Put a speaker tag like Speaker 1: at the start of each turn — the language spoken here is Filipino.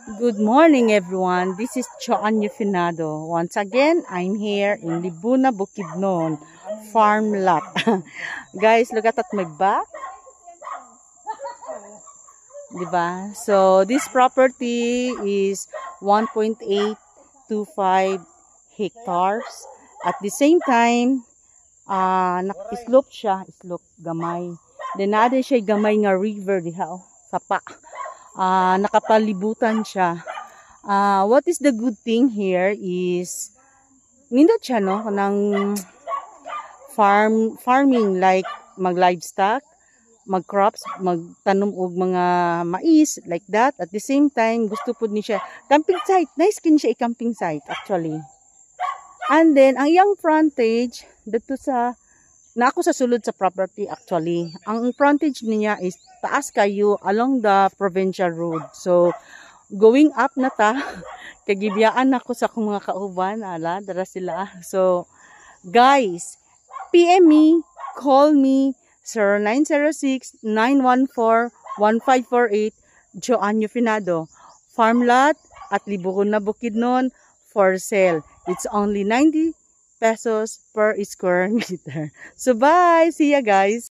Speaker 1: Good morning, everyone. This is Joanne Finado. Once again, I'm here in Libuna, Bukidnon farm lot. Guys, look at my back. Diba? So, this property is 1.825 hectares. At the same time, nakislope siya, slope gamay. Then, nade siya gamay nga river diha, sapa. Nakapalibutan siya. What is the good thing here is nindot siya no ng farming like mag livestock, mag crops, magtanom og mga mais like that. At the same time gusto pud ni siya camping site. Nice kin siya i-camping site actually. And then ang iyang frontage dito sa na ako sa sulod sa property actually. Ang frontage niya is taas kayo along the provincial road. So, going up na ta, kagibiyaan ako sa akong mga kauban, dara sila. So, guys, PM me, call me, 0906-914-1548, Joanne Finado. Farm lot at Libugon na Bukidnon for sale. It's only 90 pesos per square meter. So bye! See ya guys!